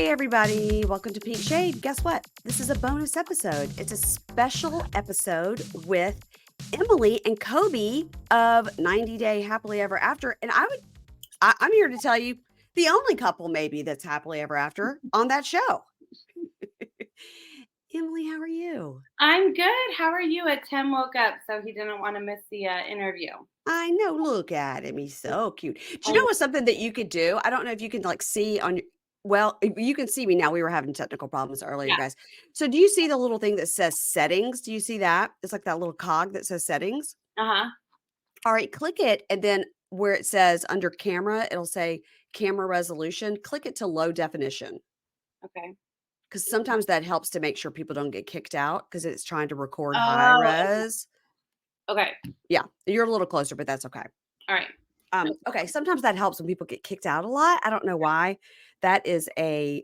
Hey everybody, welcome to Pink Shade. Guess what? This is a bonus episode. It's a special episode with Emily and Kobe of 90 Day Happily Ever After. And I'm here to tell you the only couple maybe that's happily ever after on that show. Emily, how are you? I'm good. How are you? Tim woke up, so he didn't want to miss the interview. I know. Look at him. He's so cute. Do you I know what's something that you could do? I don't know if you can see on your, well, you can see me now. We were having technical problems earlier, Yeah. guys. So do you see the little thing that says settings? Do you see that? It's like that little cog that says settings. Uh-huh. All right, click it. And then where it says under camera, it'll say camera resolution. Click it to low definition. Okay. Because sometimes that helps to make sure people don't get kicked out because it's trying to record high Oh, res. okay. Yeah, you're a little closer, but that's okay. All right. Okay, sometimes that helps when people get kicked out a lot. I don't know why. That is a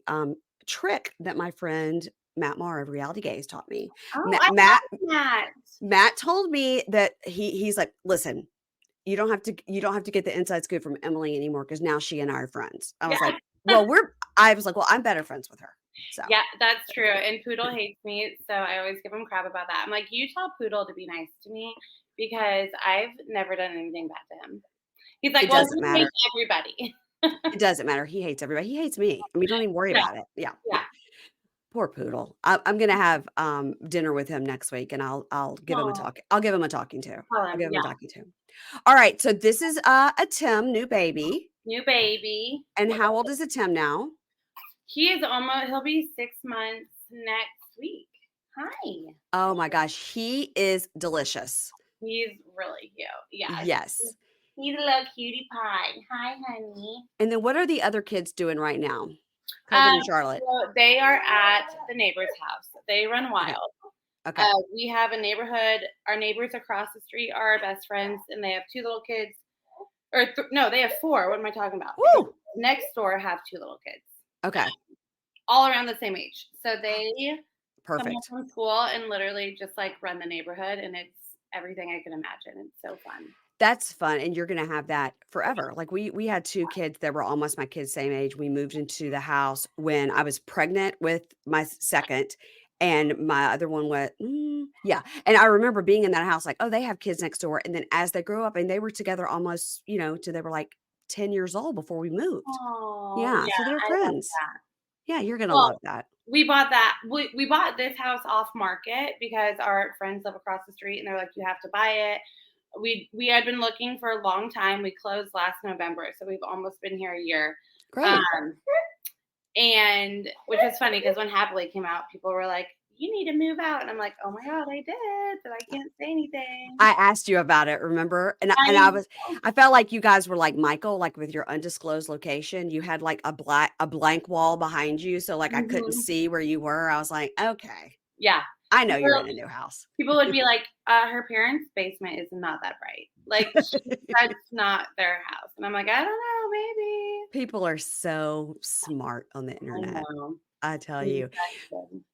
trick that my friend Matt Maher of Reality Gaze taught me. Oh, Ma- I Matt love that. Matt told me that he's like, listen, you don't have to get the inside scoop from Emily anymore because now she and I are friends. I was Yeah. like, well, I'm better friends with her. So Yeah, that's true. And Poodle hates me, so I always give him crap about that. I'm like, you tell Poodle to be nice to me because I've never done anything bad to him. He's like, it well, doesn't he matter. hates everybody. It doesn't matter. He hates everybody. He hates me. I mean, don't even worry Yeah. about it. Yeah. Yeah. Poor Poodle. I'm gonna have dinner with him next week, and I'll give him a Oh, talk. I'll give him a talking to. tell I'll him. give him a Yeah. talking to. All right. So this is a Tim, new baby. New baby. And how old is a Tim now? He'll be 6 months next week. Hi. Oh my gosh, he is delicious. He's really cute. Yeah. Yes. He's a little cutie pie. Hi, honey. And then what are the other kids doing right now? Coven and Charlotte. So they are at the neighbor's house. They run Okay. wild. Okay. We have a neighborhood. Our neighbors across the street are our best friends, and they have two little kids. Or no, they have four. What am I talking about? Woo! Next door have two little kids, Okay. all around the same age. So they come home Perfect. from school and literally just like run the neighborhood, and it's everything I can imagine. It's so fun. That's fun, and you're gonna have that forever. Like we had 2 kids that were almost my kids' same age. We moved into the house when I was pregnant with my second, and my other one went, yeah. And I remember being in that house like, oh, they have kids next door. And then as they grew up, and they were together almost, till they were like 10 years old before we moved. Oh, Yeah, so yeah, they're I love friends. that. Yeah, you're gonna Well, love that. we bought that. We bought this house off market because our friends live across the street, and they're like, "You have to buy it." We had been looking for a long time. We closed last November, so we've almost been here a year. Great. Um, and which is funny because when Happily came out, people were like, "You need to move out," and I'm like, "Oh my god, I did, but I can't say anything." I asked you about it, remember? And I I felt like you guys were like Michael, like with your undisclosed location. You had like a blank wall behind you, so like I couldn't Mhm. see where you were. I was like, okay, Yeah. I know you're People in a new house. people would be like, her parents' basement is not that bright. Like, that's not their house. And I'm like, I don't know, maybe. People are so smart on the I internet. know. I tell Mm, you. that's good.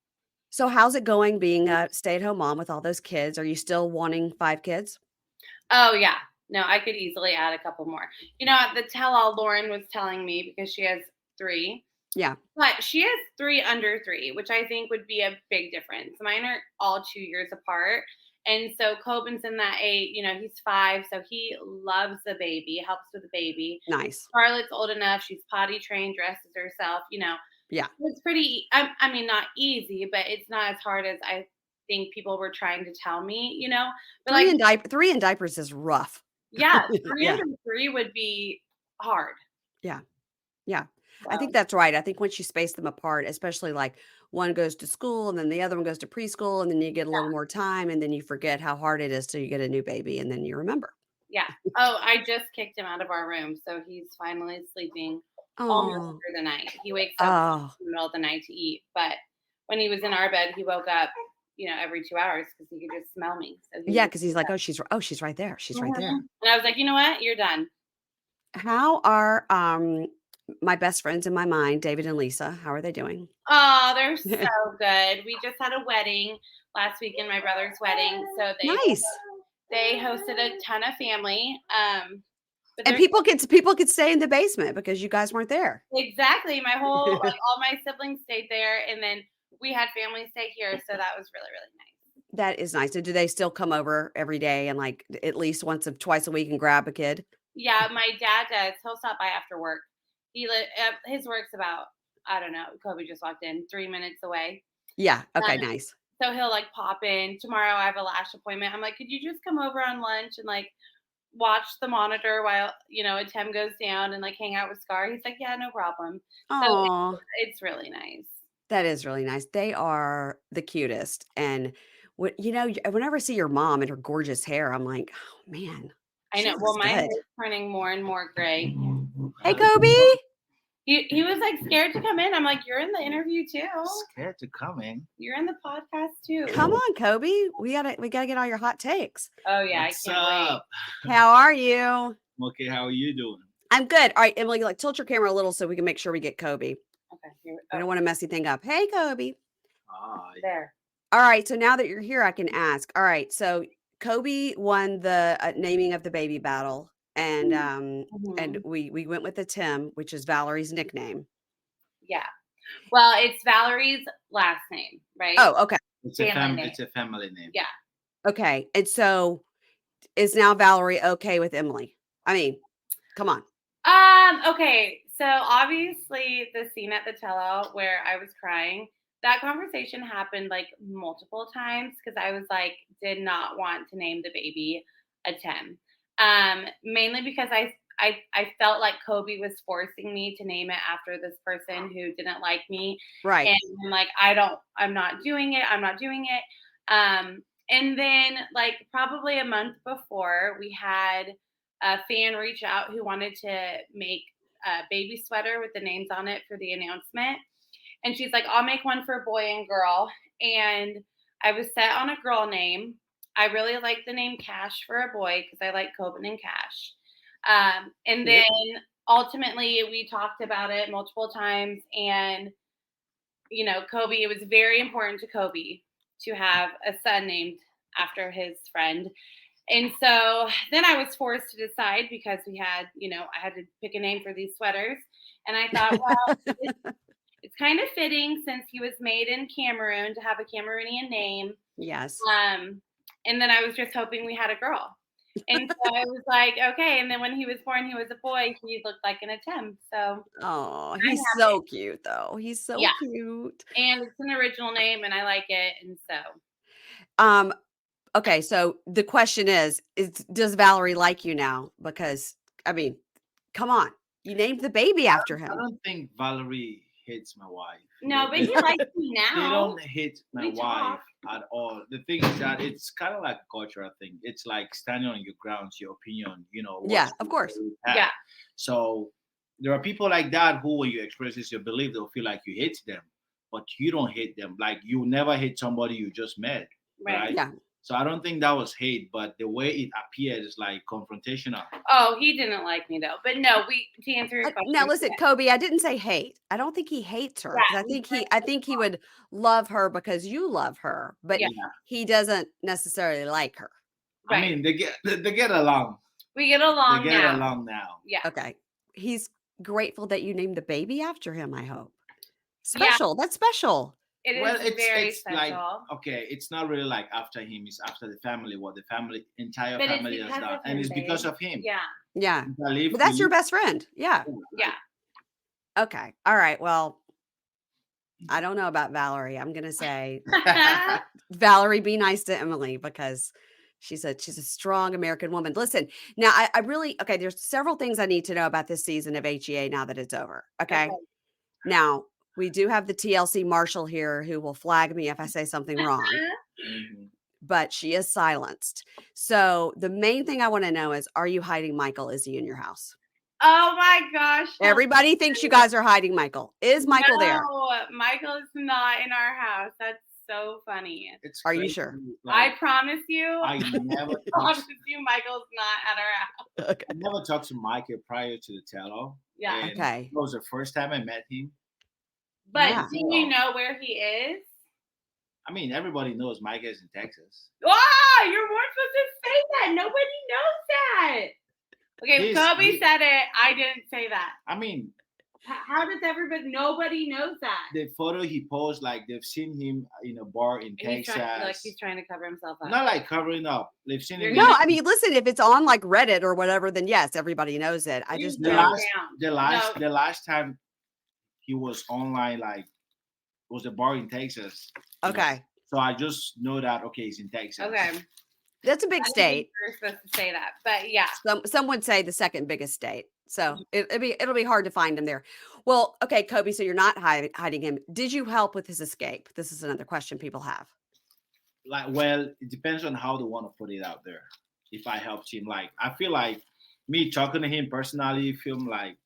So how's it going being a stay-at-home mom with all those kids? Are you still wanting 5 kids? Oh, yeah. No, I could easily add a couple more. The Tell All Lauren was telling me because she has 3, Yeah, but she has 3 under 3, which I think would be a big difference. Mine are all 2 years apart. And so Coben's in that 8, he's 5, so he loves the baby, helps with the baby. nice. Charlotte's old enough, she's potty trained, dresses herself. Yeah. It's pretty, I mean, not easy, but it's not as hard as I think people were trying to tell me. But 3 in diapers is rough. yeah, 3 Yeah. under 3 would be hard. Yeah. Yeah. I So, think that's right. I think once you space them apart, especially like one goes to school and then the other one goes to preschool, and then you get a little more time, and then you forget how hard it is till you get a new baby, and then you remember. yeah. Oh, I just kicked him out of our room, so he's finally sleeping almost Oh. through the night. He wakes up Oh. in the middle of the night to eat, but when he was in our bed, he woke up, every 2 hours because he could just smell me. So he Yeah, would because he's like, she's right there. She's right there. And I was like, "You know what? You're done." How are my best friends in my mind, David and Lisa? How are they doing? Oh, they're so good. We just had a wedding last weekend, my brother's wedding. So they Nice. they hosted a ton of family. But And there's people could stay in the basement because you guys weren't there. exactly my whole like all my siblings stayed there, and then we had family stay here, so that was really really nice. That is nice. And do they still come over every day and, like, at least once or twice a week and grab a kid? Yeah, my dad does. He'll stop by after work. His work's about, I don't know. Kobe just walked in 3 minutes away. Yeah, okay, Um, nice. so he'll like pop in tomorrow. I have a lash appointment. I'm like, could you just come over on lunch and like watch the monitor while a Tem goes down and like hang out with Scar? He's like, yeah, no problem. So Aw, it's really nice. that is really nice. They are the cutest, and whenever I see your mom and her gorgeous hair, I'm like, "Oh, man, I she know. Well, looks my good." hair's turning more and more gray. "Hey, Kobe, He was like scared to come in. I'm like, you're in the interview too. Scared to come in. You're in the podcast too. come on, Kobe. We gotta get all your hot takes. Oh yeah, What's I can't wait. up? How are you?" Okay, how are you doing? "I'm good." "All right, Emily, like, tilt your camera a little so we can make sure we get Kobe. Okay, here We oh, don't wanna mess anything up. Hey, Kobe." Ah, there. All right, so now that you're here, I can ask. All right, so Kobe won the naming of the baby battle, and Mhm. we went with the Tim, which is Valerie's nickname. Yeah. Well, it's Valerie's last name, right? Oh, okay, Family name. it's a family name. Yeah. okay. And so is now Valerie okay with Emily? I mean, come on. Okay. So obviously the scene at the tell-all where I was crying, that conversation happened like multiple times because I was like, did not want to name the baby a Tem. Mainly because I felt like Kobe was forcing me to name it after this person who didn't like me. Right, And I'm like, I'm not doing it. I'm not doing it. And then like probably a month before we had a fan reach out who wanted to make a baby sweater with the names on it for the announcement. And she's like, I'll make one for boy and girl. And I was set on a girl name. I really like the name Cash for a boy because I like Coben and Cash. And then cute. ultimately, we talked about it multiple times. And, Kobe, it was very important to Kobe to have a son named after his friend. And so then I was forced to decide because I had to pick a name for these sweaters. And I thought, well, it's kind of fitting since he was made in Cameroon to have a Cameroonian name. Yes. And then I was just hoping we had a girl. And so I was like, okay. And then when he was born, he was a boy. He looked like an attempt. So Oh, I'm he's happy. so cute though. He's so Yeah. cute. And it's an original name and I like it. And so Um, okay, so the question is does Valerie like you now? Because I mean, come on. You named the baby after I him. don't think Valerie hates my wife. no, but They, he likes me they now. don't hate my We wife talk. at all. The thing is that it's kind of like a cultural thing. It's like standing on your grounds, your opinion, Yeah, what of you course. have. Yeah. So there are people like that who, when you express this, your belief, they'll feel like you hate them, but you don't hate them. Like you never hate somebody you just met, Right. right? Yeah. So I don't think that was hate, but the way it appeared is like confrontational. Oh, he didn't like me though. But no, to answer your question. Now listen, Kobe, I didn't say hate. I don't think he hates her because Yeah, I think he would love her because you love her, but Yeah. he doesn't necessarily like her. I Right. mean, they get along. We get They along get now. along now. Yeah. Okay. He's grateful that you named the baby after him, I hope. Yeah. Special. That's special. It is Well, very it's special. like okay, it's not really like after him. It's after the family. What the family, entire But it's family has because done, of and him, it's because babe. of him. Yeah. Yeah. We But that's your live- best friend. Yeah. Yeah. Okay. All right. Well, I don't know about Valerie. I'm going to say Valerie, be nice to Emily because she's a strong American woman. Listen, now I really okay. There's several things I need to know about this season of HEA now that it's over. Okay. Now we do have the TLC Marshall here who will flag me if I say something wrong, Mhm. but she is silenced. So the main thing I want to know is, are you hiding Michael? Is he in your house? Oh my gosh. Everybody thinks you guys are hiding Michael. Is Michael there? No, Michael is not in our house. That's so funny. It's Are you crazy, sure? I like, promise you. I never promise talked, you, Michael's not at our house. Okay. I never talked to Michael prior to the tell-all. Yeah. And Okay. it was the first time I met him. But Yeah. do you know where he is? I mean, everybody knows Mike is in Texas. Oh, you weren't supposed to say that. Nobody knows that. Okay, Kobe said it. I didn't say that. I mean, how does everybody? Nobody knows that. The photo he posed, like they've seen him in a bar in And Texas. he's trying to cover himself up. Not like covering up. They've seen him. No, I mean, listen, if it's on like Reddit or whatever, then yes, everybody knows it. I just the last time he was online, like, was a bar in Texas. Okay. So I just know that he's in Texas. Okay. That's a big state. You're supposed to say that, but yeah. Some would say the second biggest state. So it'll be hard to find him there. Well, okay, Kobe. So you're not hiding him. Did you help with his escape? This is another question people have. Like, well, it depends on how they want to put it out there. If I helped him, like, I feel like me talking to him personally, feel like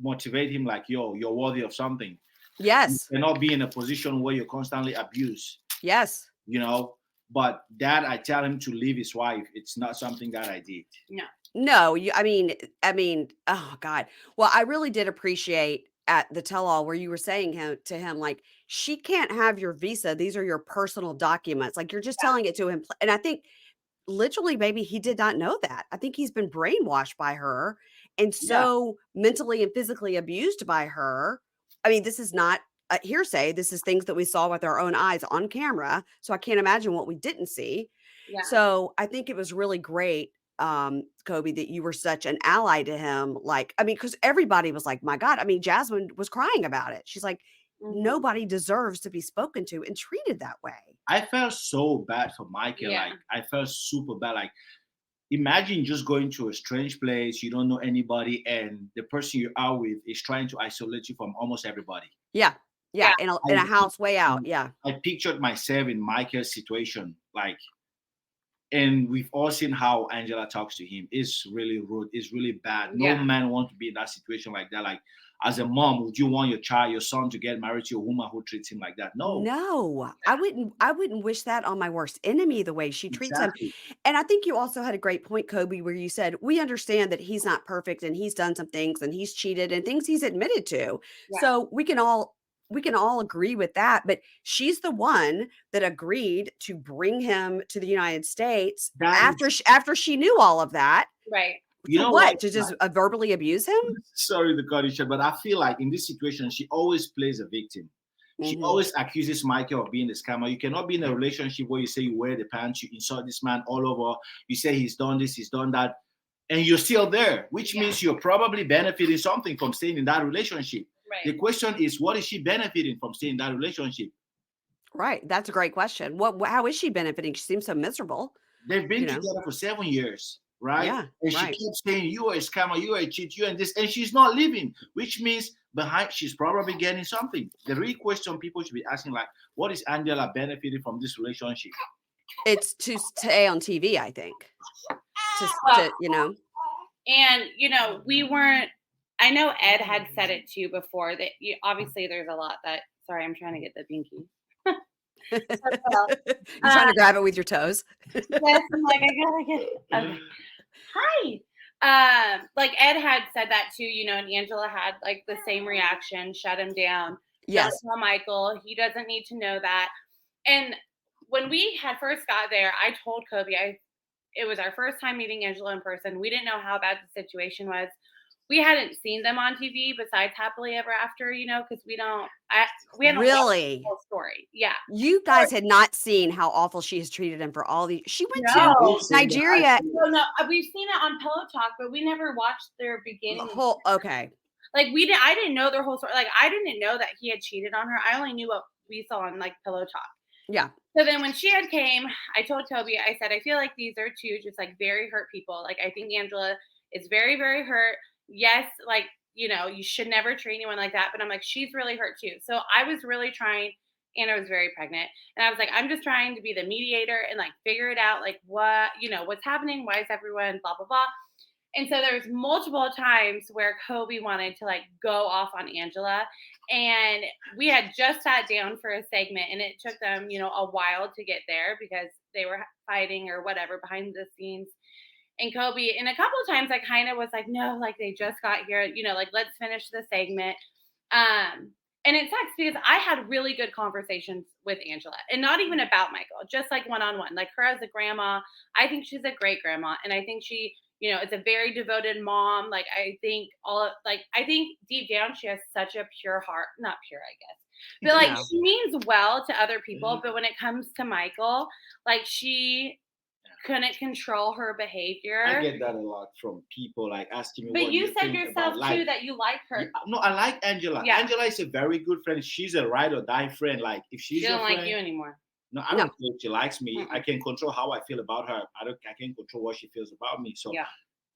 motivate him, like, yo, you're worthy of something. Yes. And not be in a position where you're constantly abused. Yes. You know, but that I tell him to leave his wife. It's not something that I did. No, I mean, oh God. Well, I really did appreciate at the tell all where you were saying to him, like, she can't have your visa. These are your personal documents. Like, you're just telling it to him. And I think literally maybe he did not know that. I think he's been brainwashed by her and so mentally and physically abused by her. I mean, this is not a hearsay. This is things that we saw with our own eyes on camera. So I can't imagine what we didn't see. Yeah. So I think it was really great, Kobe, that you were such an ally to him. Like, I mean, because everybody was like, my God. I mean, Jasmine was crying about it. She's like, nobody deserves to be spoken to and treated that way. I felt so bad for Michael. Yeah. Like, I felt super bad. Like, imagine just going to a strange place, you don't know anybody, and the person you're out with is trying to isolate you from almost everybody. Yeah. Yeah. In a house way out. Yeah. I pictured myself in Michael's situation. Like, and we've all seen how Angela talks to him. It's really rude. It's really bad. No man wants to be in that situation like that. Like, as a mom, would you want your son to get married to a woman who treats him like that? No. I wouldn't wish that on my worst enemy, the way she treats him. And I think you also had a great point, Kobe, where you said, we understand that he's not perfect and he's done some things and he's cheated and things he's admitted to. Yeah. So we can all agree with that, but she's the one that agreed to bring him to the United States after she knew all of that. Right. You know what? To just verbally abuse him? Sorry to cut you, but I feel like in this situation, she always plays a victim. She always accuses Michael of being a scammer. You cannot be in a relationship where you say you wear the pants, you insult this man all over, you say he's done this, he's done that, and you're still there, which means you're probably benefiting something from staying in that relationship. Right. The question is, what is she benefiting from staying in that relationship? Right. That's a great question. How is she benefiting? She seems so miserable. They've been together for 7 years. Right? Yeah, and she keeps saying, you are a scammer, you are a cheat, you and this, and she's not leaving, which means behind she's probably getting something. The real question people should be asking, like, what is Angela benefiting from this relationship? It's to stay on TV, I think. And we weren't. I know Ed had said it too before that obviously there's a lot that. Sorry, I'm trying to get the binky. You're trying to grab it with your toes. Yes, I'm like, I gotta get it. Okay. Hi. Like Ed had said that too, and Angela had like the same reaction, shut him down. Yes. Don't tell Michael, he doesn't need to know that. And when we had first got there, I told Kobe, it was our first time meeting Angela in person. We didn't know how bad the situation was. We hadn't seen them on TV besides Happily Ever After, because we hadn't really watched the whole story. Yeah. You guys had not seen how awful she has treated him for all these. She went to Nigeria. No, we've seen it on Pillow Talk, but we never watched their beginning. Okay. Like I didn't know their whole story. Like I didn't know that he had cheated on her. I only knew what we saw on like Pillow Talk. Yeah. So then when she had came, I told Kobe, I said, I feel like these are two just like very hurt people. Like I think Angela is very, very hurt. Yes, like, you should never treat anyone like that. But I'm like, she's really hurt too. So I was really trying, and I was very pregnant. And I was like, I'm just trying to be the mediator and like figure it out. Like what, what's happening? Why is everyone blah, blah, blah. And so there was multiple times where Kobe wanted to like go off on Angela. And we had just sat down for a segment and it took them, a while to get there because they were fighting or whatever behind the scenes. And Kobe, and a couple of times I kind of was like, no, like they just got here, like let's finish the segment. And it sucks because I had really good conversations with Angela and not even about Michael, just like one-on-one, like her as a grandma. I think she's a great grandma. And I think she, It's a very devoted mom. Like I think deep down she has such a pure heart, not pure, I guess. But like No. she means well to other people, but when it comes to Michael, like she couldn't control her I behavior. get that a lot from people like asking me, But what do you you said think yourself about too life? that you like her. Yeah, no, I like Angela. Yeah. Angela is a very good friend. She's a ride or die friend. Like if She she's your don't like friend, you anymore. no, I No. don't care if she likes me. I Mm-mm. can control how I feel about her. I can't control what she feels about me. So Yeah.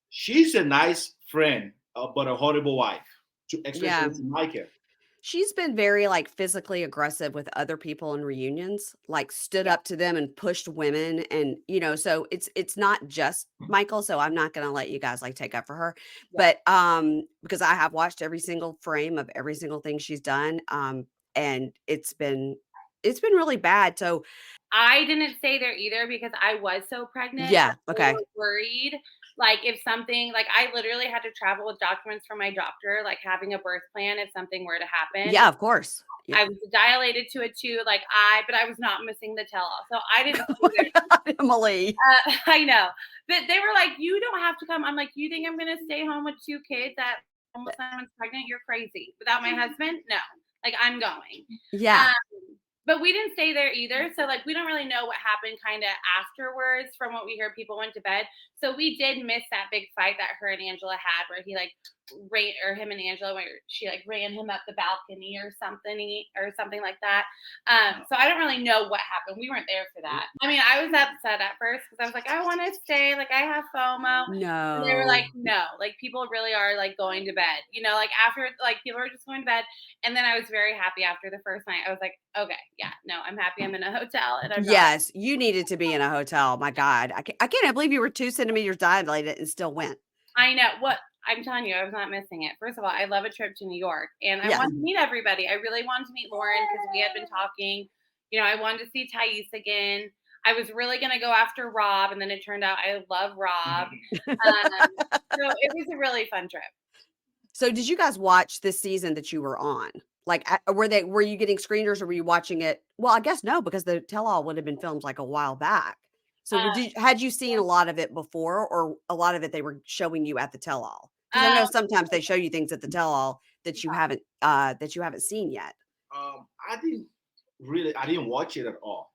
she's a nice friend, but a horrible wife, Yeah. especially to Micah. She's been very, like, physically aggressive with other people in reunions, like, stood Yeah. up to them and pushed women and, so it's not just Michael, so I'm not gonna let you guys, like, take up for her, Yeah. but, because I have watched every single frame of every single thing she's done, and it's been really bad, so I didn't stay there either because I was so pregnant yeah, that they okay. were worried. Like if something, like I literally had to travel with documents from my doctor, like having a birth plan if something were to happen. Yeah, of course. Yeah. I was dilated to a 2, but I was not missing the tell-all. So I didn't Oh stay my there. god, Emily. I know. But they were like, "You don't have to come." I'm like, "You think I'm gonna stay home with 2 kids at almost 9 months pregnant? You're crazy. Without my husband? No. Like, I'm going." Yeah. Um, but we didn't stay there either. So, like, we don't really know what happened kind of afterwards from what we heard. People went to bed. So we did miss that big fight that her and Angela had where he like ran or him and Angela where she like ran him up the balcony or something like that. So I don't really know what happened. We weren't there for that. I mean, I was upset at first because I was like, I want to stay, like I have FOMO. And they were like, No. no, like people really are like going to bed, like after like people are just going to bed. And then I was very happy after the first night. I was like, okay, yeah, no, I'm happy I'm in a hotel and I'm not. Yes, you needed to be in a hotel, my god. I can't believe you were 2 centimeters dilated and still went. I know what I'm telling you, I was not missing it. First of all, I love a trip to New York and I Yes. wanted to meet everybody. I really wanted to meet Lauren because we had been talking. I wanted to see Thais again. I was really going to go after Rob, and then it turned out I love Rob. So it was a really fun trip. So did you guys watch this season that you were on? Like, were you getting screeners or were you watching it? Well, I guess no, because the tell-all would have been filmed like a while back. So Uh, had you seen a lot of it before, or a lot of it they were showing you at the tell-all? Because I um, know sometimes they show you things at the tell-all that you haven't seen yet. I didn't watch it at all.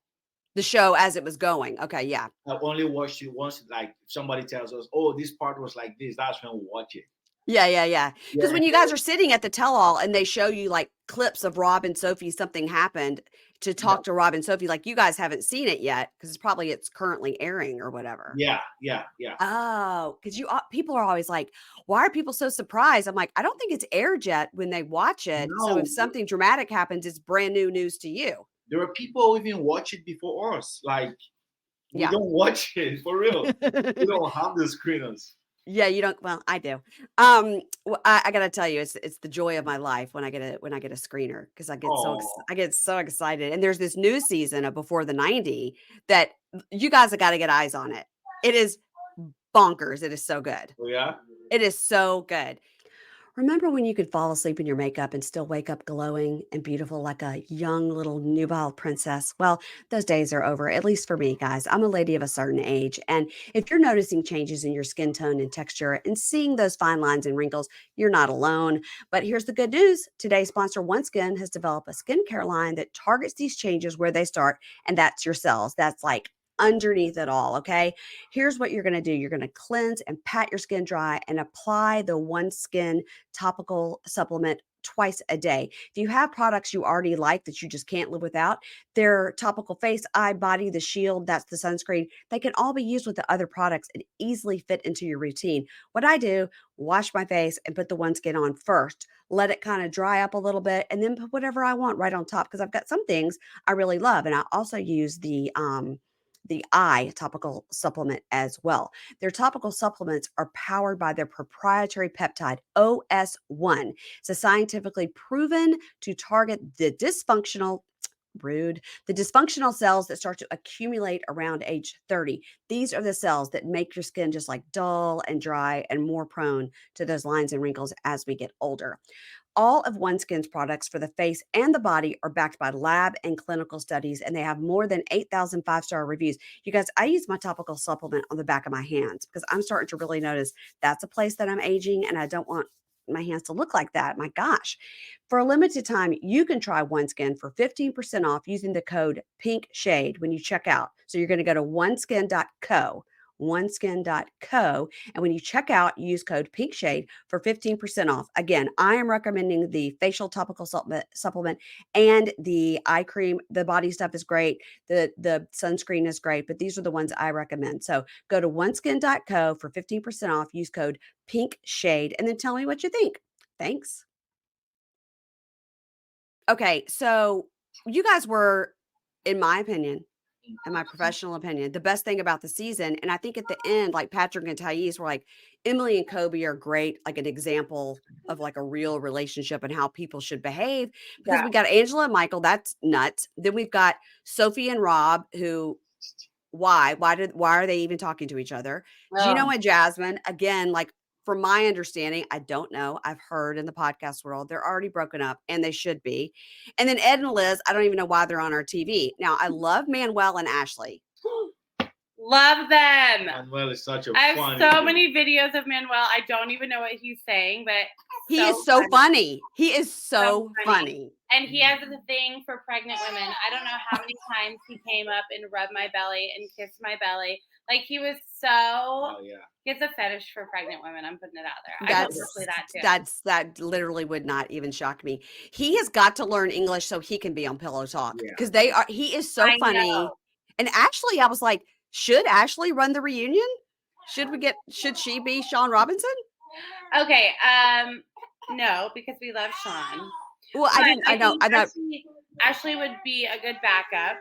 The show as it was going. Okay, yeah. I only watched it once, like if somebody tells us, oh, this part was like this, that's when we watch it. Yeah. Because Yeah. when you guys are sitting at the tell-all and they show you like clips of Rob and Sophie, something happened to talk to Rob and Sophie, like you guys haven't seen it yet because it's currently airing or whatever. Yeah. Oh, because people are always like, why are people so surprised? I'm like, I don't think it's aired yet when they watch it. So No, if something dramatic happens, it's brand new news to you. there are people who even watch it before us. Like we Yeah. don't watch it for real. We don't have the screeners. Yeah, you don't. Well, I do. I gotta tell you, it's the joy of my life when I get a screener because Oh, I get so excited. And there's this new season of Before the 90 that you guys have got to get eyes on it. It is bonkers. It is so good. yeah. It is so good. Remember when you could fall asleep in your makeup and still wake up glowing and beautiful like a young little nubile princess? Well, those days are over, at least for me, guys. I'm a lady of a certain age. And if you're noticing changes in your skin tone and texture and seeing those fine lines and wrinkles, you're not alone. But here's the good news. Today's sponsor, OneSkin, has developed a skincare line that targets these changes where they start, and that's your cells. That's like underneath it all. Okay. Here's what you're going to do. You're going to cleanse and pat your skin dry and apply the OneSkin topical supplement twice a day. If you have products you already like that you just can't live without, their topical face, eye, body, the shield, that's the sunscreen, they can all be used with the other products and easily fit into your routine. What I do, wash my face and put the OneSkin on first, let it kind of dry up a little bit, and then put whatever I want right on top because I've got some things I really love. And I also use the eye topical supplement as well. Their topical supplements are powered by their proprietary peptide, OS1. It's a scientifically proven to target the dysfunctional cells that start to accumulate around age 30. These are the cells that make your skin just like dull and dry and more prone to those lines and wrinkles as we get older. All of OneSkin's products for the face and the body are backed by lab and clinical studies, and they have more than 8,000 five-star reviews. You guys, I use my topical supplement on the back of my hands because I'm starting to really notice that's a place that I'm aging, and I don't want my hands to look like that. My gosh. For a limited time, you can try OneSkin for 15% off using the code Pink Shade when you check out. So you're going to go to oneskin.co, and when you check out, use code Pink Shade for 15% off. Again, I am recommending the facial topical supplement and the eye cream. The body stuff is great. The sunscreen is great, but these are the ones I recommend. So go to oneskin.co for 15% off. Use code Pink Shade, and then tell me what you think. Thanks. Okay, so you guys were, in my opinion, in my professional opinion, the best thing about the season. And I think at the end, like Patrick and Thais were like, Emily and Kobe are great, like an example of like a real relationship and how people should behave. Because Yeah. we got Angela and Michael, that's nuts. Then we've got Sophie and Rob, who why are they even talking to each other? Gino and Jasmine, again, like from my understanding, I don't know. I've heard in the podcast world they're already broken up and they should be. And then Ed and Liz, I don't even know why they're on our TV. Now, I love Manuel and Ashley. Love them. Manuel is such a I have funny so dude. many videos of Manuel. I don't even know what he's saying, but He is so funny. He is so funny. And he has a thing for pregnant women. I don't know how many times he came up and rubbed my belly and kissed my belly. Like he was so. Oh yeah. He has a fetish for pregnant women. I'm putting it out there. I hope you'll play that too. That literally would not even shock me. He has got to learn English so he can be on Pillow Talk because he is so funny. Know. And actually, I was like, should Ashley run the reunion? Should she be Sean Robinson? Okay. No, because we love Sean. Well, I know. Ashley would be a good backup.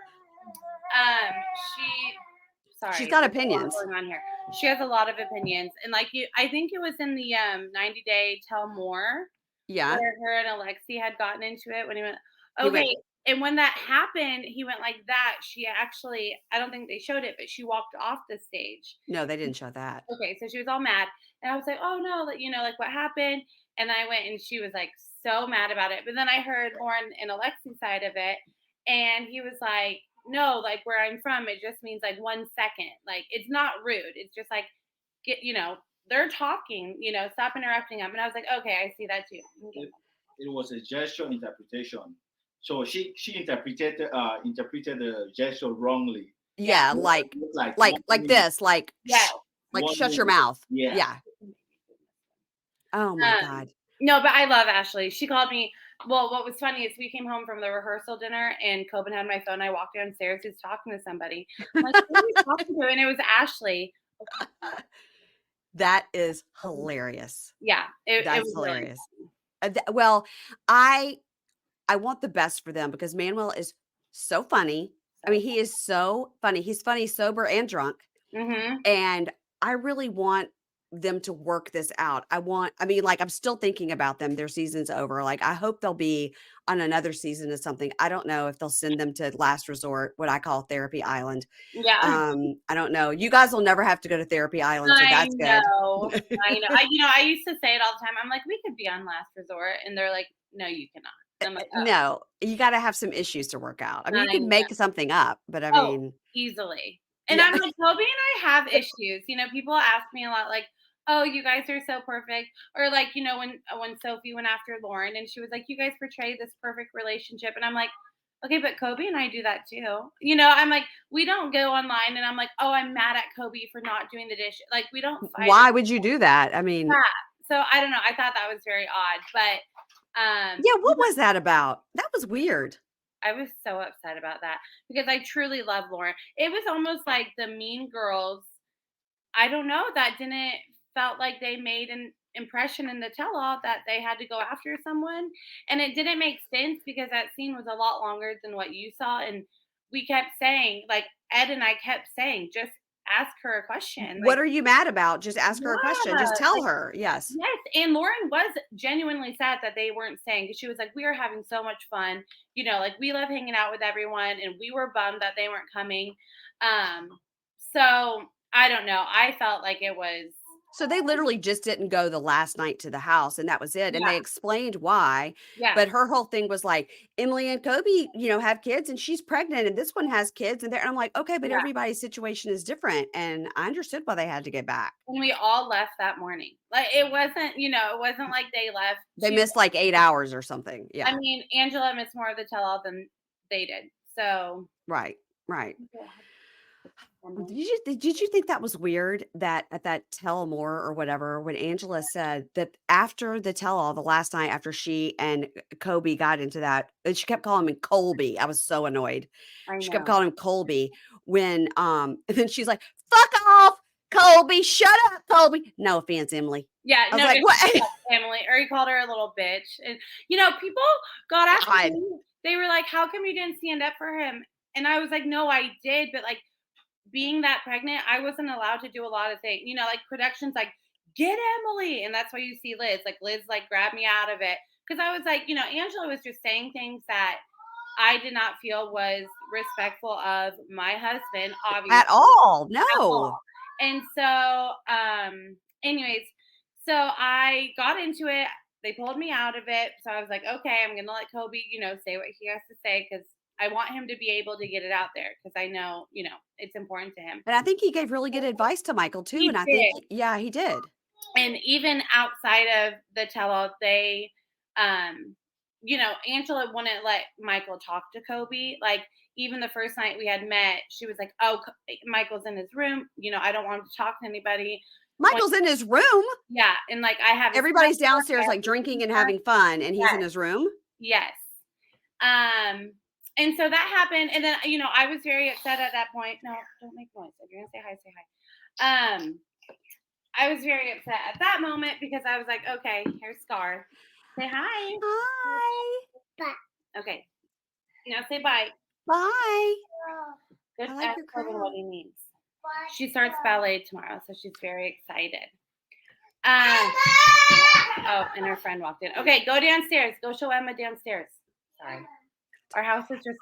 She's got opinions going on here. She has a lot of opinions, and like I think it was in the 90-day Tell More. Yeah, where her and Alexi had gotten into it when he went. Okay, and when that happened, he went like that. She actually, I don't think they showed it, but she walked off the stage. No, they didn't show that. Okay, so she was all mad, and I was like, oh no, like what happened? And I went, and she was like so mad about it. But then I heard Lauren and Alexi's side of it, and he was like, no, like where I'm from, it just means like 1 second. Like it's not rude. It's just like they're talking, stop interrupting them. And I was like, okay, I see that too. It was a gesture interpretation. So she interpreted the gesture wrongly. Yeah, like this, like shut your mouth. Yeah. Oh my God. No, but I love Ashley. She called me. Well, what was funny is we came home from the rehearsal dinner and Coben had my phone. I walked downstairs. He was talking to somebody. I'm like, who are you talking to? And it was Ashley. That is hilarious. Yeah, it was hilarious. Well, I want the best for them because Manuel is so funny. I mean, he is so funny. He's funny, sober, and drunk. Mm-hmm. And I really want them to work this out. I'm still thinking about them. Their season's over. Like, I hope they'll be on another season of something. I don't know if they'll send them to Last Resort, what I call Therapy Island. Yeah. I don't know. You guys will never have to go to Therapy Island, so that's good. I know. I used to say it all the time. I'm like, we could be on Last Resort. And they're like, no, you cannot. I'm like, oh. No, you got to have some issues to work out. I mean, you can make something up, but I mean. Easily. And I'm like, Kobe and I have issues. People ask me a lot like, oh, you guys are so perfect. Or like, when Sophie went after Lauren and she was like, you guys portray this perfect relationship. And I'm like, okay, but Kobe and I do that too. I'm like, we don't go online and I'm like, oh, I'm mad at Kobe for not doing the dish. Like we don't fight. Why would you do that? I mean. Yeah. So I don't know. I thought that was very odd. But yeah, what was that about? That was weird. I was so upset about that because I truly love Lauren. It was almost like the Mean Girls. I don't know. That didn't felt like they made an impression in the tell-all that they had to go after someone. And it didn't make sense because that scene was a lot longer than what you saw. And we kept saying, like Ed and I kept saying, just ask her a question. What are you mad about? Just ask her a question. Just tell her. Yes. Yes. And Lauren was genuinely sad that they weren't staying because she was like, we are having so much fun. Like we love hanging out with everyone and we were bummed that they weren't coming. So I don't know. I felt like it was. So they literally just didn't go the last night to the house, and that was it, and Yeah, they explained why, yeah, but her whole thing was like, "Emily and Kobe, have kids, and she's pregnant, and this one has kids," and I'm like, "Okay, but yeah. everybody's situation is different," and I understood why they had to get back. And we all left that morning. Like, it wasn't like they left They too. missed, like, 8 hours or something, I yeah, mean, Angela missed more of the tell-all than they did. So right, right. Well, family. did you think that was weird that at that tell more or whatever, when Angela said that after the tell all the last night after she and Kobe got into that, and she kept calling him Colby. I was so annoyed. I She kept know. calling him Colby when and then she's like, "Fuck off, Colby. Shut up, Colby." No offense, Emily. Yeah, I was no, like, it's "What?" family, or he called her a little bitch, and, people got after God. me. They were like, "How come you didn't stand up for him?" And I was like, "No, I did," but, like, being that pregnant, I wasn't allowed to do a lot of things. Like production's like, "Get Emily," and that's why you see Liz. Like Liz, like grabbed me out of it because I was like, Angela was just saying things that I did not feel was respectful of my husband, obviously At all. at all. No. And so, anyways, so I got into it. They pulled me out of it. So I was like, okay, I'm gonna let Kobe, say what he has to say because I want him to be able to get it out there because I know, it's important to him. And I think he gave really good advice to Michael too, and He I think did. yeah, he did. And even outside of the tell-all, they, um, Angela wouldn't let Michael talk to Kobe. Like even the first night we had met, she was like, "Oh, Michael's in his room. I don't want him to talk to anybody." When, Michael's in his room. yeah, and like I have his Everybody's passport, I downstairs, have like, his drinking and visa. having fun, and he's in Yes, his room? yes. And so that happened, and then I was very upset at that point. No, don't make noise. If you're gonna say hi, say hi. I was very upset at that moment because I was like, okay, here's Scar. Say hi. "Hi. Okay. Now say bye. Bye. Just I like ask your Corbin what crown." he needs. She starts ballet tomorrow, so she's very excited. Um, oh, and her friend walked in. Okay, go downstairs. Go show Emma downstairs. Sorry. Our house is just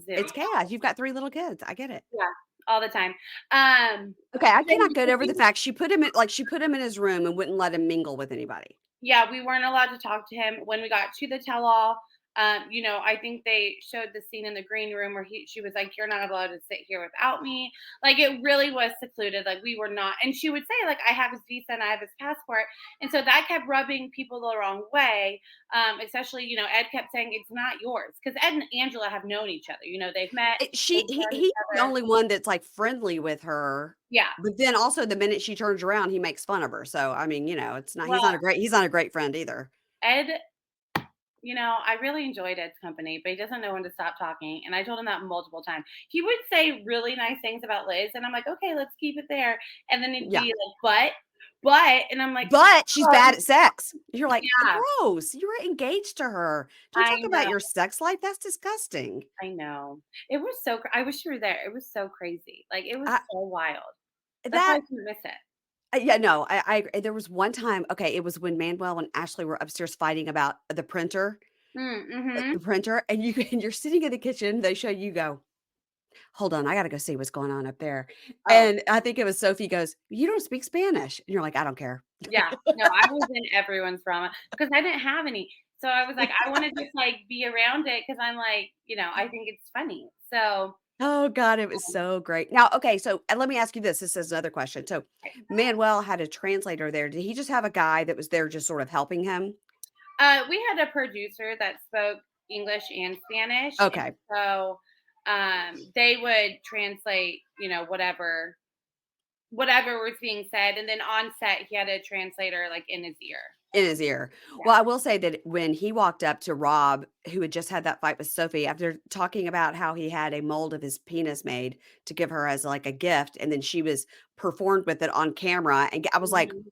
zoo. It's chaos. You've got 3 little kids. I get it. Yeah, all the time. Okay, I Then cannot get over the fact she put him in his room and wouldn't let him mingle with anybody. yeah, we weren't allowed to talk to him when we got to the tell-all. I think they showed the scene in the green room where she was like, "You're not allowed to sit here without me." Like it really was secluded. Like we were not, and she would say, "Like I have his visa and I have his passport," and so that kept rubbing people the wrong way. Especially, Ed kept saying it's not yours because Ed and Angela have known each other. They've met, they've known each He's the other. only one that's, like, friendly with her, Yeah. but then also the minute she turns around, he makes fun of her. So, I mean, it's not Well, he's not a great friend either. Ed, I really enjoyed Ed's company, but he doesn't know when to stop talking. And I told him that multiple times. He would say really nice things about Liz, and I'm like, okay, let's keep it there. And then he'd Yeah. be like, but, and I'm like, But she's oh, bad at sex. You're like, yeah, "Gross. You were engaged to her. Don't I talk about know, your sex life. That's disgusting." I know. It was so. I wish you were there. It was so crazy. Like it was I so wild. That's why I that couldn't miss it. Yeah, no, I agree. There was one time, okay, it was when Manuel and Ashley were upstairs fighting about Mm-hmm. the printer, and and you're sitting in the kitchen, they show you go, "Hold on, I gotta go see what's going on up there." Oh, And I think it was Sophie goes, "You don't speak Spanish." And you're like, "I don't care." yeah. No, I was in everyone's drama because I didn't have any. So I was like, I want to just like be around it because I'm like, I think it's funny. So Oh god, it was so great. Now, okay, so, let me ask you this, this is another question. So, Manuel had a translator there. Did he just have a guy that was there just sort of helping him? we had a producer that spoke English and Spanish, and Okay. so they would translate, whatever was being said, and then on set he had a translator like in his ear. In his ear. Yeah. Well, I will say that when he walked up to Rob, who had just had that fight with Sophie, after talking about how he had a mold of his penis made to give her as like a gift, and then she was performed with it on camera, and I was like, Mhm.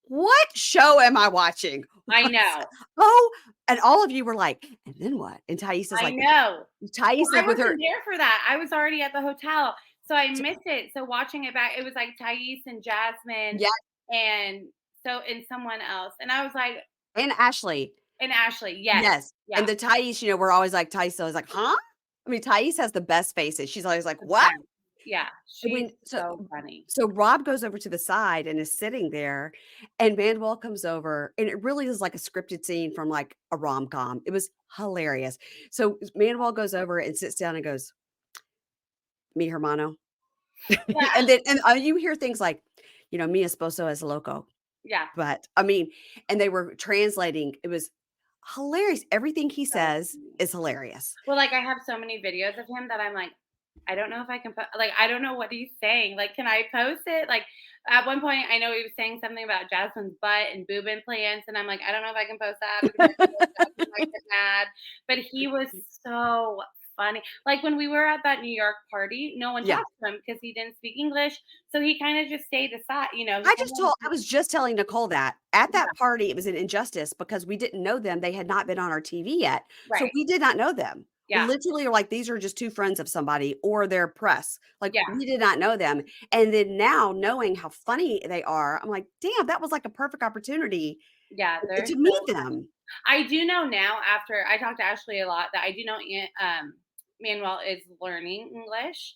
"What show am I watching?" I know, Oh, and all of you were like, "And then what?" And Thais is I like, know. Thais Well, I is with her. wasn't there for that. I was already at the hotel, so I missed it. So watching it back, it was like Thais and Jasmine, Yeah, and and someone else, and I was like, and Ashley. and Ashley, yes, Yes, yeah, and the Thais, we're always like Thais is always like, "Huh?" I mean, Thais has the best faces. She's always like, the "What?" best. Yeah, And she's when so funny. so Rob goes over to the side and is sitting there, and Manuel comes over, and it really is like a scripted scene from, like, a rom-com. It was hilarious. So Manuel goes over and sits down and goes, "Mi hermano." Yeah, And then you hear things like, "Mi esposo es loco." yeah. But, I mean, and they were translating. It was hilarious. Everything he So says funny. is hilarious. Well, like, I have so many videos of him that I'm like, I don't know if I can put like, I don't know what he's saying. Like, can I post it? Like, at one point, I know he was saying something about Jasmine's butt and boob implants, and I'm like, I don't know if I can post that because I feel like Jasmine might get mad. But he was so funny. Like, when we were at that New York party, no one Yeah. talked to him because he didn't speak English, so he kinda just stayed aside, he kinda I was just telling Nicole that at yeah, that party, it was an injustice because we didn't know them. They had not been on our TV yet. So right. we did not know them. We Yeah, literally are like, these are just two friends of somebody or their press. Like, yeah, we did not know them. And then now knowing how funny they are, I'm like, damn, that was like a perfect opportunity yeah, they're to so meet them. I do know now after I talked to Ashley a lot that I do know Manuel is learning English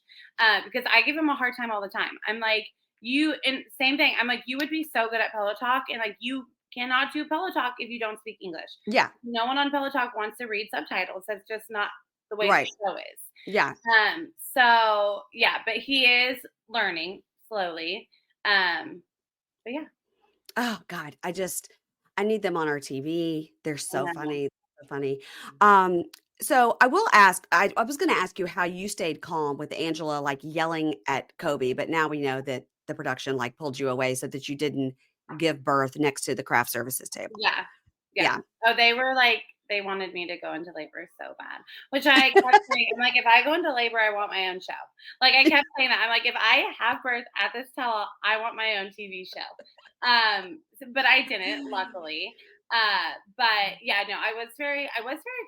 because I give him a hard time all the time. I'm like, you, and same thing. I'm like, you would be so good at Pillow Talk, and like, you cannot do Pillow Talk if you don't speak English. Yeah. No one on Pillow Talk wants to read subtitles. That's just not the way the Right. show is. Yeah. So yeah, but he is learning slowly. But yeah, Oh God, I need them on our TV. They're I so know. funny, so funny. Um, so I will ask, I was gonna ask you how you stayed calm with Angela like yelling at Kobe, but now we know that the production like pulled you away so that you didn't give birth next to the craft services table. Yeah, yeah. Yeah. Oh, they were like they wanted me to go into labor so bad, which I kept saying, I'm like, "If I go into labor, I want my own show." Like, I kept saying that. I'm like, "If I have birth at this tell, I want my own TV show." But I didn't, luckily. But yeah, no, I was very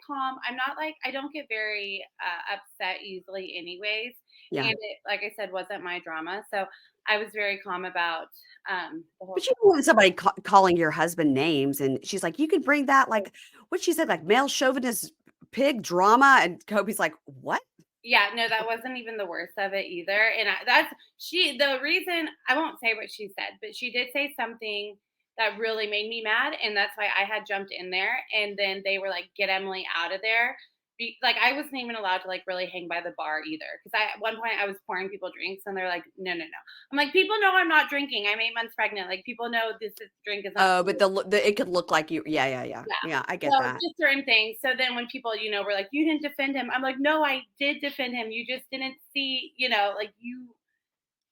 calm. I'm not like I don't get very upset easily anyways. Yeah. And it, like I said, wasn't my drama. So I was very calm about the whole But you don't want somebody calling your husband names, and she's like, "You can bring that," like, what she said, like, "male chauvinist pig drama," and Kobe's like, "What?" Yeah, no, that wasn't even the worst of it either. And the reason I won't say what she said, but she did say something that really made me mad. And that's why I had jumped in there. And then they were like, get Emily out of there. Like, I wasn't even allowed to like really hang by the bar either. Cause at one point I was pouring people drinks and they're like, no, no, no. I'm like, people know I'm not drinking. I'm 8 months pregnant. Like, people know drink is not Oh, but food. the it could look like you yeah, yeah, yeah. Yeah. Yeah, I get So that. just certain things. So then when people, were like, you didn't defend him. I'm like, no, I did defend him. You just didn't see, like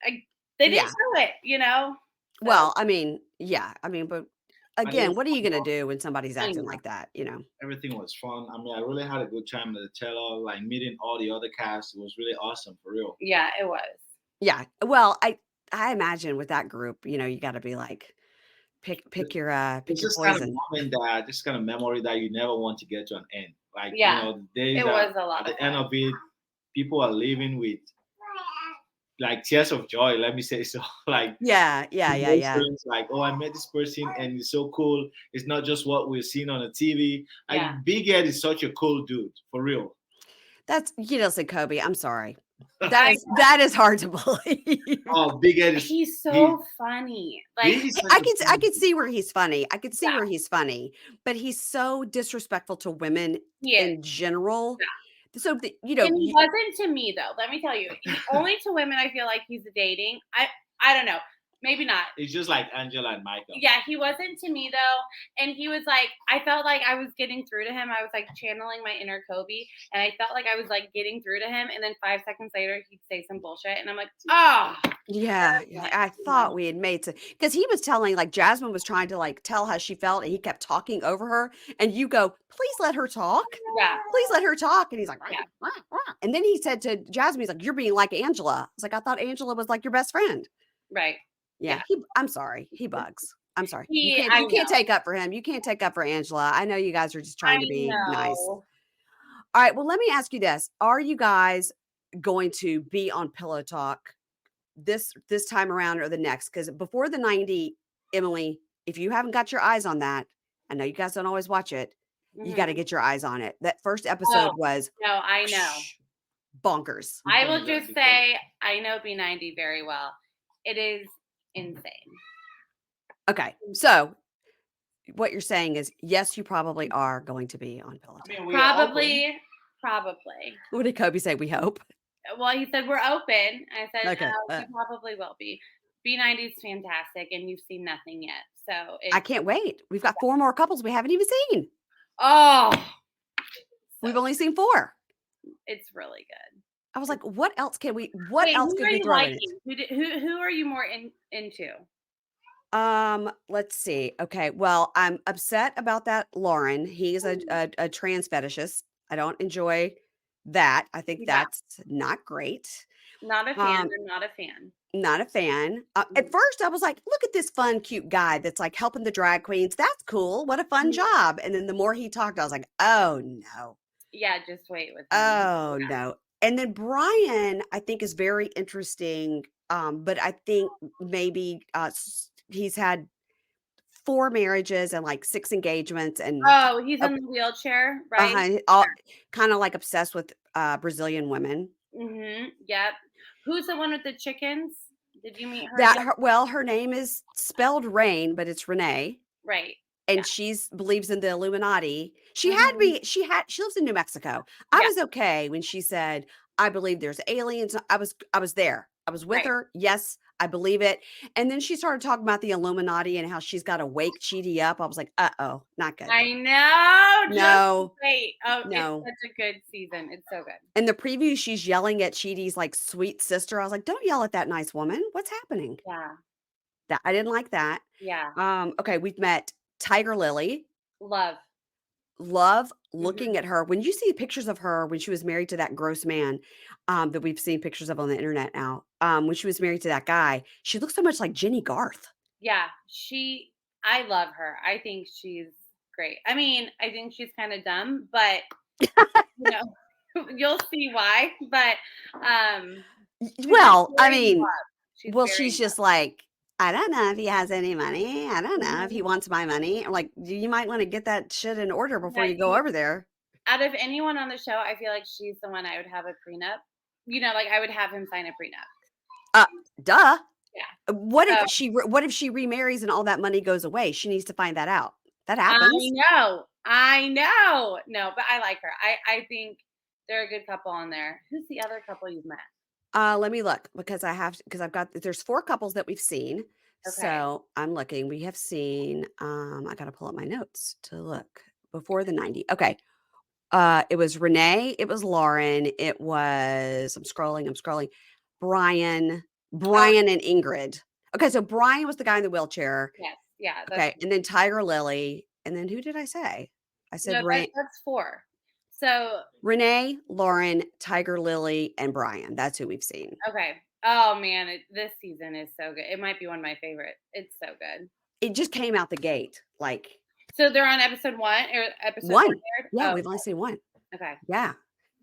I, they didn't Yeah. show it. So Well, I mean, yeah, I mean, but And it again, was what are you fun, gonna though. do when somebody's I acting know. like that, you know? Everything was fun. I mean, I really had a good time at the Tell All, like meeting all the other cast. It was really awesome for real. Yeah, it was. Yeah. Well, I imagine with that group, you gotta be like, pick It's your just kind of poison. moment that, this kind of memory that you never want to get to an end. Like, Yeah, the days it that was a at lot of the end fun. of it, people are living with like tears of joy. Let me say so. Like Yeah, yeah, yeah, yeah. emotions, like, oh, I met this person and it's so cool. It's not just what we're seeing on the TV. Yeah, Like, Big Ed is such a cool dude, for real. That's you don't say Kobe, I'm sorry. I That is hard to believe. Oh, Big Ed is he's he so funny. Like, he's such I a could I funny could dude. see where he's funny. I could see yeah, where he's funny, but he's so disrespectful to women he is. in general. Yeah. So And he wasn't to me though. Let me tell you, only to women. I feel like he's dating. I don't know. Maybe not. It's just like Angela and Michael. Yeah, he wasn't to me though. And he was like, I felt like I was getting through to him. I was like channeling my inner Kobe. And I felt like I was like getting through to him. And then 5 seconds later, he'd say some bullshit. And I'm like, oh, Yeah, yeah, I thought we had made some because he was telling like Jasmine was trying to like tell how she felt and he kept talking over her and you go, "Please let her talk. yeah, Please let her talk." And he's like, "Rah, yeah, rah, rah." And then he said to Jasmine, he's like, "You're being like Angela." I was like, "I thought Angela was like your best friend." right. Yeah, Yeah. I'm sorry. He bugs. I'm sorry. You He, can't I you can't know. take up for him. You can't take up for Angela. I know you guys are just trying I to be nice. know. All right, well, let me ask you this. Are you guys going to be on Pillow Talk this time around or the next? Because before the 90, Emily, if you haven't got your eyes on that, I know you guys don't always watch it. You got to Mhm. get your eyes on it. That first Oh, episode was no, I know. bonkers. I will just say, I know B90 very well. It is insane. Okay, so what you're saying is, yes, you probably are going to be on Pillow Talk. Probably. What did Kobe say? We hope. Well, he said we're open. I said Okay. we probably will be. B90 is fantastic, and you've seen nothing yet. So I can't wait. We've got 4 more couples we haven't even seen. Oh, We've only seen 4. It's really good. I was like, what else can we? What Wait, else who could are we you throw in liking? it? Who are you more into? Let's see. Okay, well, I'm upset about that. Lauren, he's a trans fetishist. I don't enjoy that. I think Yeah. that's not great. Not a fan. They're not a fan. Not a fan. At first, I was like, look at this fun, cute guy that's like helping the drag queens. That's cool. What a fun job. And then the more he talked, I was like, oh no. Yeah, just wait with him. Oh no. And then Brian, I think, is very interesting. But I think maybe he's had 4 marriages and like 6 engagements and Oh, he's in the wheelchair, right? kind of like obsessed with Brazilian women. Yep. Who's the one with the chickens? Did you meet her? Her name is spelled Rain, but it's Renee. Right. And she's believes in the Illuminati. She lives in New Mexico. I was okay when she said, I believe there's aliens. I was there. I was with her. Yes, I believe it. And then she started talking about the Illuminati and how she's got to wake Chidi up. I was like, uh-oh, not good. I know. No. Wait. Oh, no. It's such a good season. It's so good. In the preview, she's yelling at Chidi's like sweet sister. I was like, don't yell at that nice woman. What's happening? Yeah. I didn't like that. Yeah. Okay, we've met Tiger Lily. Love looking at her. When you see pictures of her when she was married to that gross man that we've seen pictures of on the internet now, when she was married to that guy, she looks so much like Jenny Garth. Yeah, I love her. I think she's great. I mean, I think she's kind of dumb, but you'll see why. But well, I mean, she's dumb. just like, I don't know if he has any money. I don't know if he wants my money. I'm like, you might want to get that shit in order before you go over there. Out of anyone on the show, I feel like she's the one I would have a prenup. Like I would have him sign a prenup. Duh. Yeah. What if she remarries and all that money goes away? She needs to find that out. That happens. I know. No, but I like her. I think they're a good couple on there. Who's the other couple you've met? Let me look because there's 4 couples that we've seen. Okay. So I'm looking. We have seen, I got to pull up my notes to look before the 90. Okay. It was Renee. It was Lauren. It was, I'm scrolling. Brian and Ingrid. Okay. So Brian was the guy in the wheelchair. Yes. Yeah. Okay. And then Tiger Lily. And then who did I say? I said Renee. That's 4. So Renee, Lauren, Tiger Lily, and Brian. That's who we've seen. Okay. Oh man, this season is so good. It might be one of my favorite. It's so good. It just came out the gate. So they're on episode 1 or episode 1. Yeah, we've only seen 1. Okay. Yeah.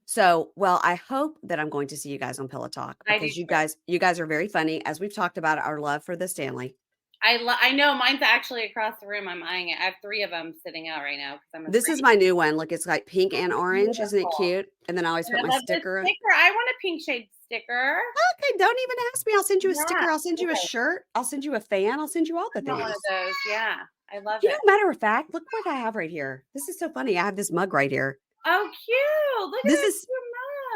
So, well, I hope that I'm going to see you guys on Pillow Talk because you guys are very funny. As we've talked about our love for the Stanley. I know mine's actually across the room. I'm eyeing it. I have 3 of them sitting out right now. This is my new one. Look, it's like pink and orange. Isn't it cute? And then I always put my sticker. I want a pink shade sticker. Okay, don't even ask me. I'll send you a sticker. I'll send you a shirt. I'll send you a fan. I'll send you all the things. One of those. Yeah, I love it. Matter of fact, look what I have right here. This is so funny. I have this mug right here. Oh, cute. Look at this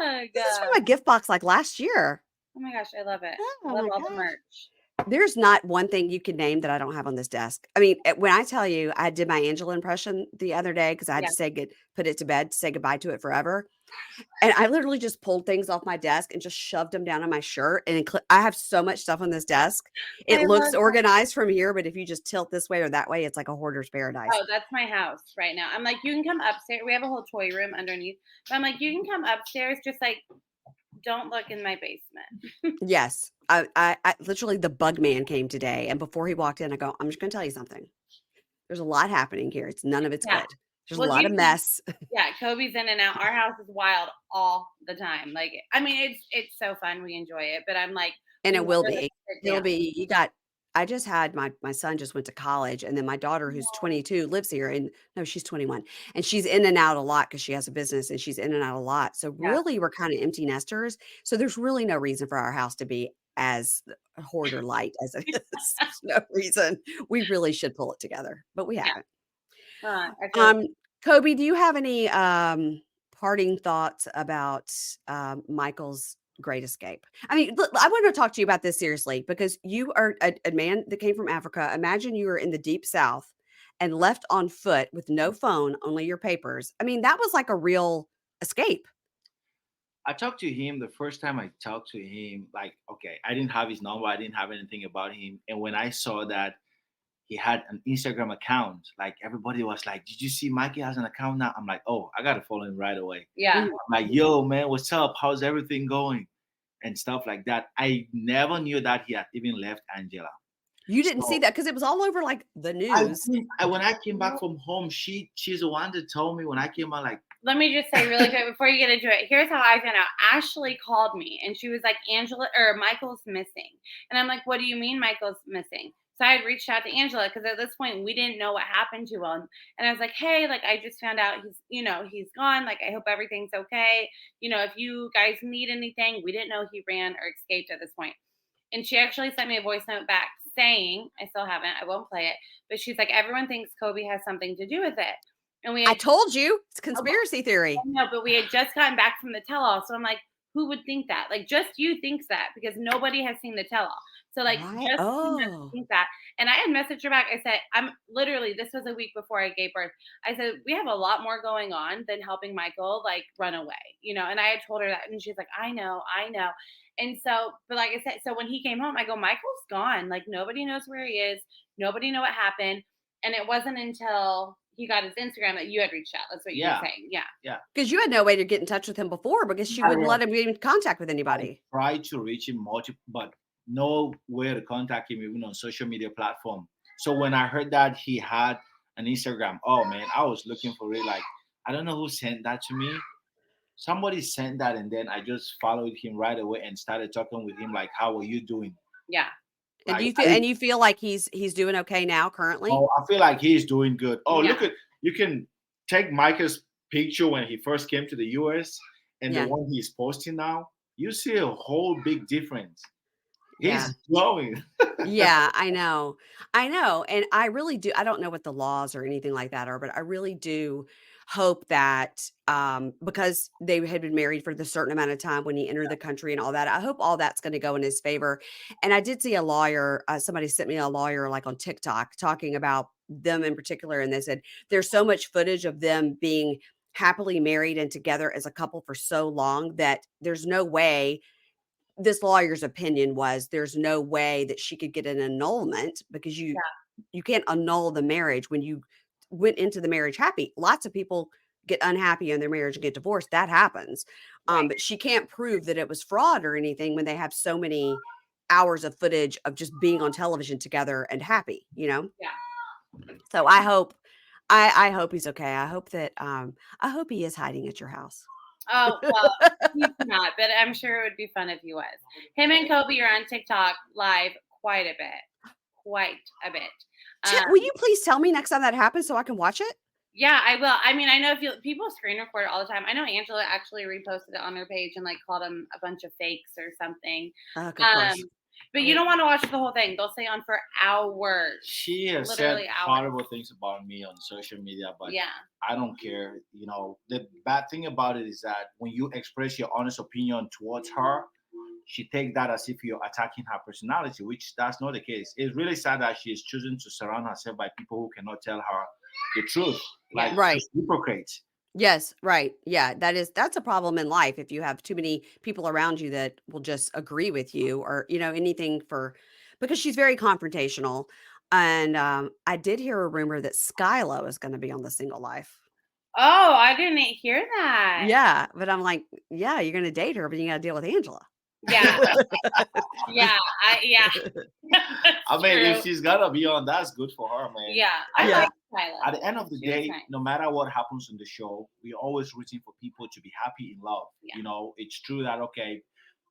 mug. This is from my gift box like last year. Oh my gosh, I love it. I love all the merch. There's not one thing you could name that I don't have on this desk. I mean, when I tell you I did my Angela impression the other day because I had to put it to bed to say goodbye to it forever. And I literally just pulled things off my desk and just shoved them down on my shirt. And I have so much stuff on this desk. It looks organized from here, but if you just tilt this way or that way, it's like a hoarder's paradise. Oh, that's my house right now. I'm like, you can come upstairs. We have a whole toy room underneath. But I'm like, you can come upstairs, just like, don't look in my basement. Yes. I literally, the bug man came today. And before he walked in, I go, I'm just going to tell you something. There's a lot happening here. None of it's good. There's a lot of mess. Yeah. Kobe's in and out. Our house is wild all the time. I mean, it's so fun. We enjoy it, but I'm like, and it will be. It'll be, you got I just had my son just went to college, and then my daughter who's 22 lives here, and no, she's 21, and she's in and out a lot because she has a business, and she's in and out a lot. So Yeah. really, we're kind of empty nesters. So there's really no reason for our house to be as hoarder light as it is. There's no reason. We really should pull it together, but we Yeah. haven't. I feel Um, Kobe, do you have any parting thoughts about Michael's great escape? I mean, look, I want to talk to you about this seriously because you are a man that came from Africa. Imagine you were in the deep South and left on foot with no phone, only your papers. I mean, that was like a real escape. I talked to him the first time I talked to him. Like, okay, I didn't have his number. I didn't have anything about him. And when I saw that he had an Instagram account, like everybody was like, "Did you see Mikey has an account now?" I'm like, "Oh, I gotta follow him right away." yeah. Mhm. I'm like, "Yo, man, what's up? How's everything going?" And stuff like that. I never knew that he had even left Angela. You didn't see So that because it was all over like the I, news. when I came back from home, she's the one that told me when I came out, like, Let me just say really quick before you get into it. Here's how I found out. Ashley called me and she was like, Angela or Michael's missing. And I'm like, what do you mean Michael's missing? So I had reached out to Angela because at this point we didn't know what happened to him. And I was like, hey, like I just found out he's gone. Like I hope everything's okay. If you guys need anything, we didn't know he ran or escaped at this point. And she actually sent me a voice note back saying, I still haven't, I won't play it, but she's like, everyone thinks Kobe has something to do with it. And we I had told you it's conspiracy theory. no, but we had just gotten back from the tell all. So I'm like, who would think that? Like, just you thinks that because nobody has seen the tell all. So, like, Right? just you Oh, think that. And I had messaged her back. I said, I'm literally, this was a week before I gave birth. I said, we have a lot more going on than helping Michael, like, run away. And I had told her that. And she's like, I know, I know. And so, but like I said, so when he came home, I go, Michael's gone. Like, nobody knows where he is. Nobody know what happened. And it wasn't until he got his Instagram that you had reached out. That's what you were yeah, saying. Yeah. yeah. because you had no way to get in touch with him before because she I wouldn't let him get in contact with I anybody. tried to reach him multiple, but nowhere to contact him, even on social media platform. So when I heard that he had an Instagram, oh man, I was looking for it. Like, I don't know who sent that to me. Somebody sent that, and then I just followed him right away and started talking with him. Like, how are you doing? Yeah. And do Like, you feel like he's doing okay now currently? I feel like he's doing good. Oh, Yeah. look at you can take Micah's picture when he first came to the US and the Yeah. one he's posting now. You see a whole big difference. Yeah. He's glowing. Yeah, I know. I know. And I really do. I don't know what the laws or anything like that are, but I really do hope that because they had been married for the certain amount of time when he entered the country and all that, I hope all that's going to go in his favor. And I did see a lawyer, somebody sent me a lawyer like on TikTok talking about them in particular. And they said there's so much footage of them being happily married and together as a couple for so long that there's no way this lawyer's opinion was there's no way that she could get an annulment because you can't annul the marriage when you went into the marriage happy. Lots of people get unhappy in their marriage and get divorced. That happens. Right. But she can't prove that it was fraud or anything when they have so many hours of footage of just being on television together and happy, Yeah. So I hope he's okay. I hope he is hiding at your house. Oh, well, he's not, but I'm sure it would be fun if he was. Him and Kobe are on TikTok live quite a bit. Quite a bit. Will you please tell me next time that happens so I can watch it? Yeah, I will. I mean, I know people screen record all the time. I know Angela actually reposted it on her page and like called them a bunch of fakes or something. Of course. But you don't want to watch the whole thing. They'll stay on for hours. She has Literally said hours. horrible things about me on social media, but Yeah. I don't care. The bad thing about it is that when you express your honest opinion towards her, she take that as if you're attacking her personality, which that's not the case. It's really sad that she is choosing to surround herself by people who cannot tell her the truth, like Right. hypocrites. Yes, right. Yeah, that's a problem in life if you have too many people around you that will just agree with you or, anything because she's very confrontational. And I did hear a rumor that Skylo is going to be on The Single Life. Oh, I didn't hear that. Yeah, but I'm like, yeah, you're going to date her, but you got to deal with Angela. Yeah. Yeah. Yeah. I mean, if she's gonna be on, that's good for her, man. Yeah. Yeah. Like Tyler. At the end of the She was day, nice. no matter what happens on the show, we're always rooting for people to be happy in love. Yeah. It's true that, okay,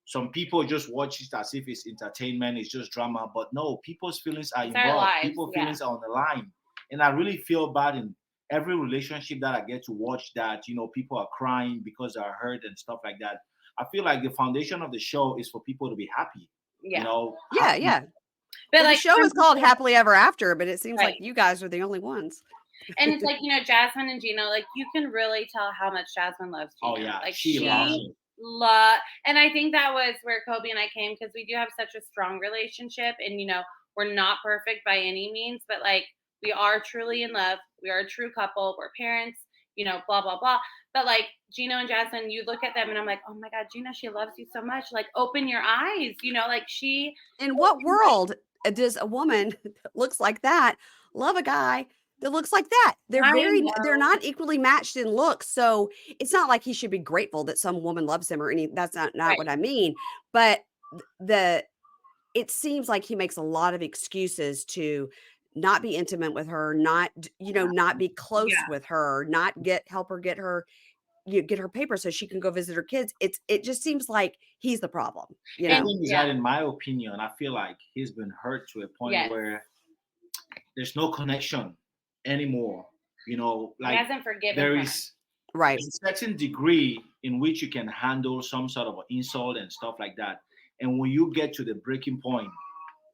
some people just watch it as if it's entertainment, it's just drama. But no, people's feelings are It's our involved. lives, People's yeah. feelings are on the line. And I really feel bad in every relationship that I get to watch that, people are crying because they're hurt and stuff like that. I feel like the foundation of the show is for people to be happy. Yeah. Yeah, Happy. yeah. But Well, the like show is called Happily Ever After, but it seems like Right. you guys are the only ones. And it's like, Jasmine and Gino, like you can really tell how much Jasmine loves Gino. Oh yeah, Like she loves him. and I think that was where Kobe and I came, because we do have such a strong relationship, and we're not perfect by any means, but like we are truly in love. We are a true couple. We're parents, blah blah blah. But like Gino and Jasmine, you look at them and I'm like, oh my God, Gino, she loves you so much. Like open your eyes, like she. In what world does a woman that looks like that love a guy that looks like that? They're they're not equally matched in looks. So it's not like he should be grateful that some woman loves him or any, that's not Right. what I mean. But it seems like he makes a lot of excuses to not be intimate with her, not, not be close with her, not help her get her papers so she can go visit her kids. It just seems like he's the problem, The thing is that, in my opinion, I feel like he's been hurt to a point where there's no connection anymore. Like he hasn't forgiven there her. is right a certain degree in which you can handle some sort of insult and stuff like that. And when you get to the breaking point,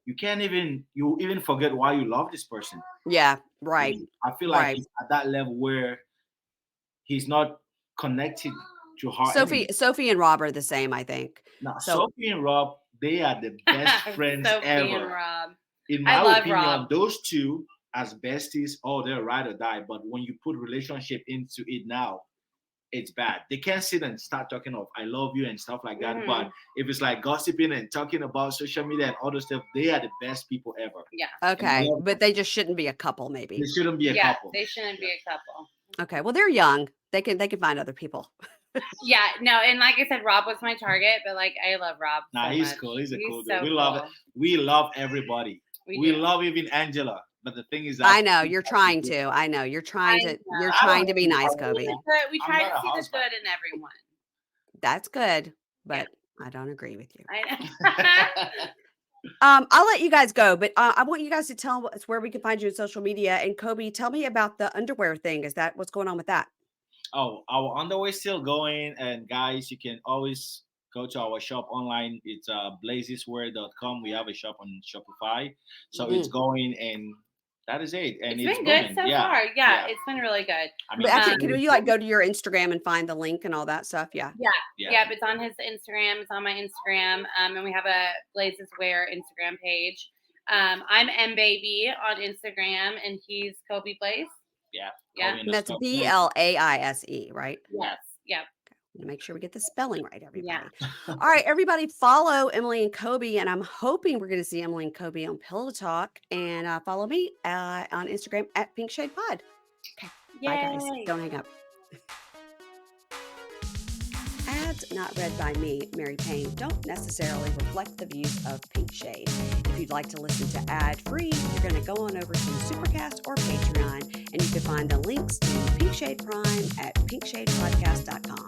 you even forget why you love this person. Yeah, right. I feel like he's at that level where he's not connected to her. Sophie and Rob are the same, I think. Now, Sophie and Rob, they are the best friends Sophie ever. And Rob. In my opinion, Rob. those two as besties, they're ride or die. But when you put relationship into it now, it's bad. They can't sit and start talking of I love you and stuff like that. But if it's like gossiping and talking about social media and other stuff, they are the best people ever. Yeah. Okay. But they just shouldn't be a couple, maybe. They shouldn't be a couple. They shouldn't be a couple. Okay. Well, they're young. They can find other people. Yeah, no, and like I said, Rob was my target, but like I love Rob. Nah, so he's much. cool. He's a cool dude. So We love it. We love everybody. We love even Angela. But the thing is that I know you're trying to. I know you're trying to. You're trying to be nice, Kobe. We try to see the good in everyone. That's good, but I don't agree with you. I know. I'll let you guys go, but I want you guys to tell us where we can find you on social media. And Kobe, tell me about the underwear thing. Is that what's going on with that? Oh, our underwear is still going, and guys, you can always go to our shop online. It's blazeswear.com. We have a shop on Shopify, so it's going, and that is it. And it's been good so far. Yeah, it's been really good. I mean, but actually, can you go to your Instagram and find the link and all that stuff? Yeah. It's on his Instagram. It's on my Instagram, and we have a Blazes Wear Instagram page. I'm mbaby on Instagram, and he's Kobe Blaze. Yeah. And that's BLAISE, right? Yes. Yeah. To make sure we get the spelling right, everybody. Yeah. All right, everybody, follow Emily and Kobe, and I'm hoping we're going to see Emily and Kobe on Pillow Talk. And follow me on Instagram at Pink Shade Pod. Okay, bye guys. Don't hang up. Ads not read by me, Mary Payne, don't necessarily reflect the views of Pink Shade. If you'd like to listen to ad-free, you're going to go on over to Supercast or Patreon, and you can find the links to Pink Shade Prime at pinkshadepodcast.com.